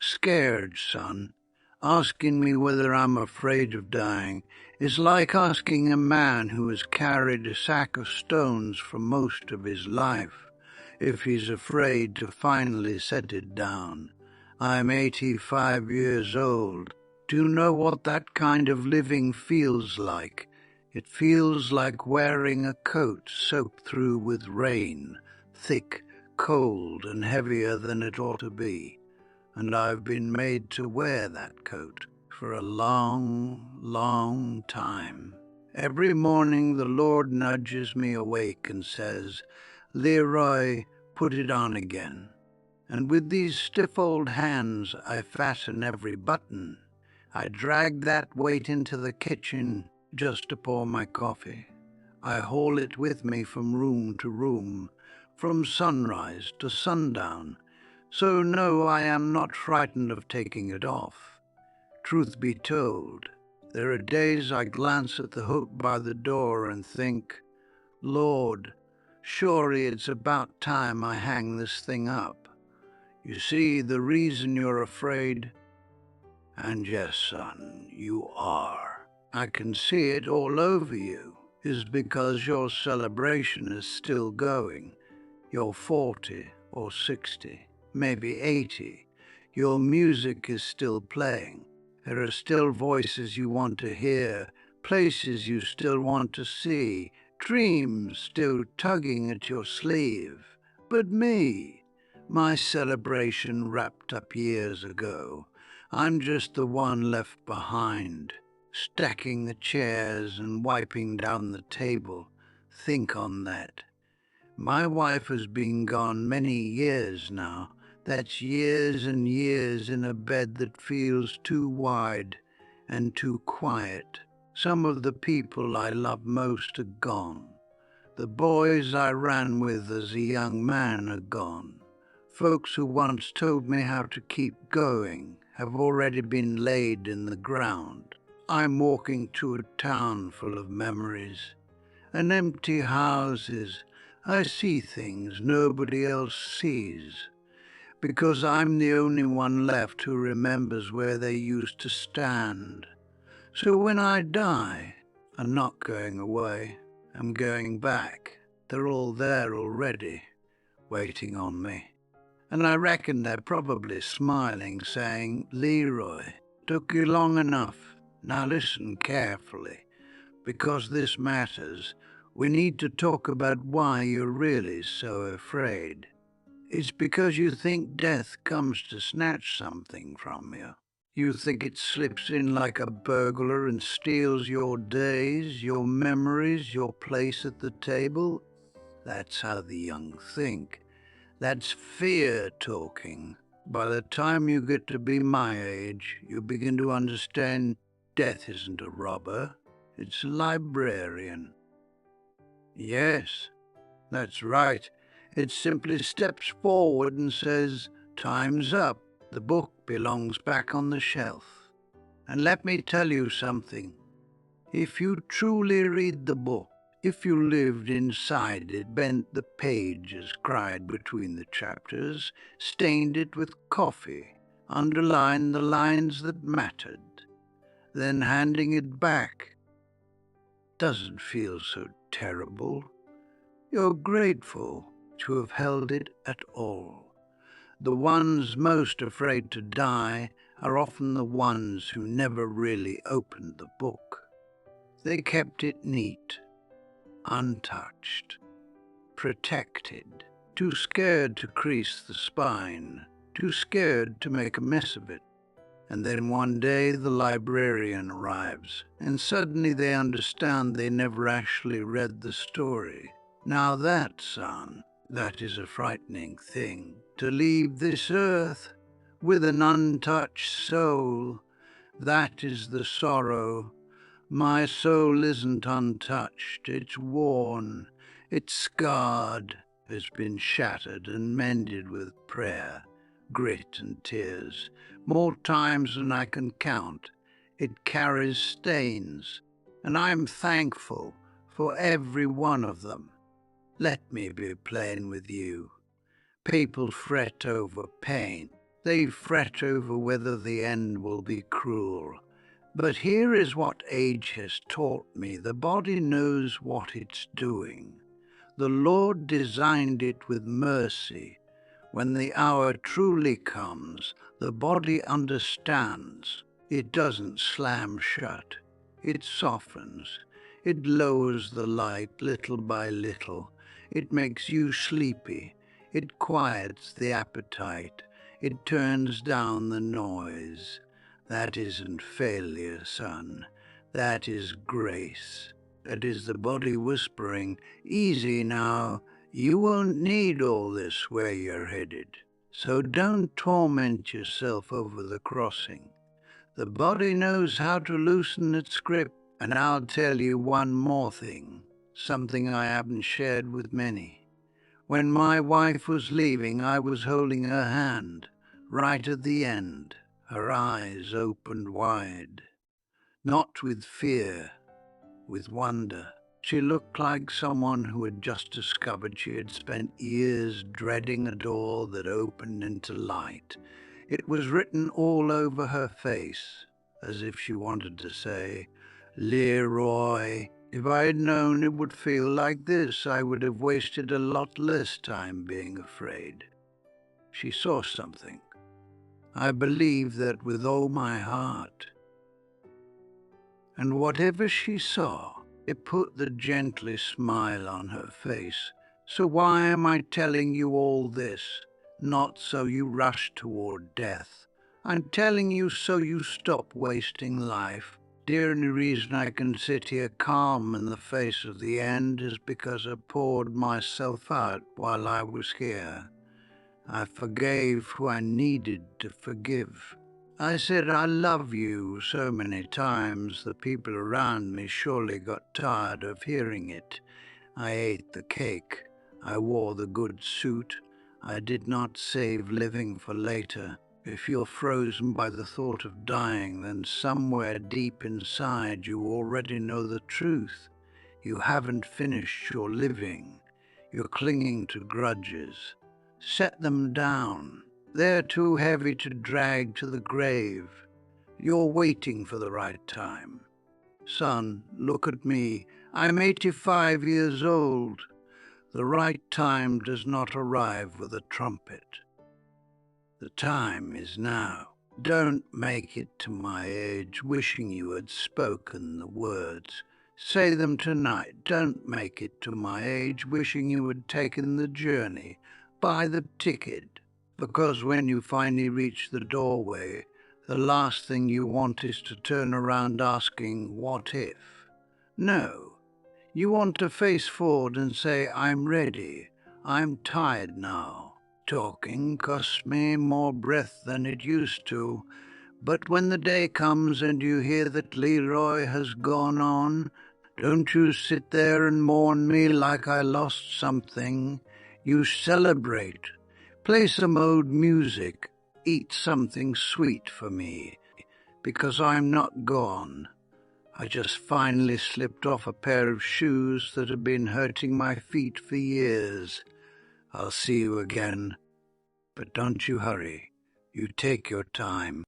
Scared, son. Asking me whether I'm afraid of dying is like asking a man who has carried a sack of stones for most of his life if he's afraid to finally set it down. I'm 85 years old. Do you know what that kind of living feels like? It feels like wearing a coat soaked through with rain, thick, cold, and heavier than it ought to be. And I've been made to wear that coat for a long, long time. Every morning the Lord nudges me awake and says, "Leroy, put it on again." And with these stiff old hands I fasten every button. I drag that weight into the kitchen just to pour my coffee. I haul it with me from room to room, from sunrise to sundown. So no, I am not frightened of taking it off. Truth be told, there are days I glance at the hook by the door and think, Lord, surely it's about time I hang this thing up. You see, the reason you're afraid, and yes, son, you are, I can see it all over you, is because your celebration is still going. You're 40 or 60. Maybe 80, your music is still playing. There are still voices you want to hear, places you still want to see, dreams still tugging at your sleeve. But me, my celebration wrapped up years ago. I'm just the one left behind, stacking the chairs and wiping down the table. Think on that. My wife has been gone many years now. That's years and years in a bed that feels too wide and too quiet. Some of the people I love most are gone. The boys I ran with as a young man are gone. Folks who once told me how to keep going have already been laid in the ground. I'm walking to a town full of memories and empty houses. I see things nobody else sees, because I'm the only one left who remembers where they used to stand. So when I die, I'm not going away, I'm going back. They're all there already, waiting on me. And I reckon they're probably smiling, saying, "Leroy, took you long enough. Now listen carefully, because this matters. We need to talk about why you're really so afraid. It's because you think death comes to snatch something from you. You think it slips in like a burglar and steals your days, your memories, your place at the table. That's how the young think. That's fear talking. By the time you get to be my age, you begin to understand death isn't a robber, it's a librarian. Yes, that's right. It simply steps forward and says, "Time's up. The book belongs back on the shelf." And let me tell you something. If you truly read the book, if you lived inside it, bent the pages, cried between the chapters, stained it with coffee, underlined the lines that mattered, then handing it back doesn't feel so terrible. You're grateful to have held it at all. The ones most afraid to die are often the ones who never really opened the book. They kept it neat, untouched, protected, too scared to crease the spine, too scared to make a mess of it. And then one day the librarian arrives, and suddenly they understand they never actually read the story. Now that, son, that is a frightening thing. To leave this earth with an untouched soul, that is the sorrow. My soul isn't untouched, it's worn, it's scarred, it's been shattered and mended with prayer, grit and tears. More times than I can count, it carries stains, and I'm thankful for every one of them. Let me be plain with you. People fret over pain. They fret over whether the end will be cruel. But here is what age has taught me: the body knows what it's doing. The Lord designed it with mercy. When the hour truly comes, the body understands. It doesn't slam shut. It softens. It lowers the light little by little. It makes you sleepy. It quiets the appetite. It turns down the noise. That isn't failure, son. That is grace. That is the body whispering, "Easy now. You won't need all this where you're headed." So don't torment yourself over the crossing. The body knows how to loosen its grip. And I'll tell you one more thing, something I haven't shared with many. When my wife was leaving, I was holding her hand, right at the end, her eyes opened wide. Not with fear, with wonder. She looked like someone who had just discovered she had spent years dreading a door that opened into light. It was written all over her face, as if she wanted to say, "Leroy, if I had known it would feel like this, I would have wasted a lot less time being afraid." She saw something. I believe that with all my heart. And whatever she saw, it put the gentlest smile on her face. So why am I telling you all this? Not so you rush toward death. I'm telling you so you stop wasting life. The only reason I can sit here calm in the face of the end is because I poured myself out while I was here. I forgave who I needed to forgive. I said I love you so many times the people around me surely got tired of hearing it. I ate the cake. I wore the good suit. I did not save living for later. If you're frozen by the thought of dying, then somewhere deep inside you already know the truth. You haven't finished your living. You're clinging to grudges. Set them down. They're too heavy to drag to the grave. You're waiting for the right time. Son, look at me. I'm 85 years old. The right time does not arrive with a trumpet. The time is now. Don't make it to my age wishing you had spoken the words. Say them tonight. Don't make it to my age wishing you had taken the journey. Buy the ticket. Because when you finally reach the doorway, the last thing you want is to turn around asking, "What if?" No. You want to face forward and say, "I'm ready. I'm tired now. Talking costs me more breath than it used to. But when the day comes and you hear that Leroy has gone on, don't you sit there and mourn me like I lost something. You celebrate. Play some old music. Eat something sweet for me. Because I'm not gone. I just finally slipped off a pair of shoes that have been hurting my feet for years. I'll see you again. But don't you hurry. You take your time.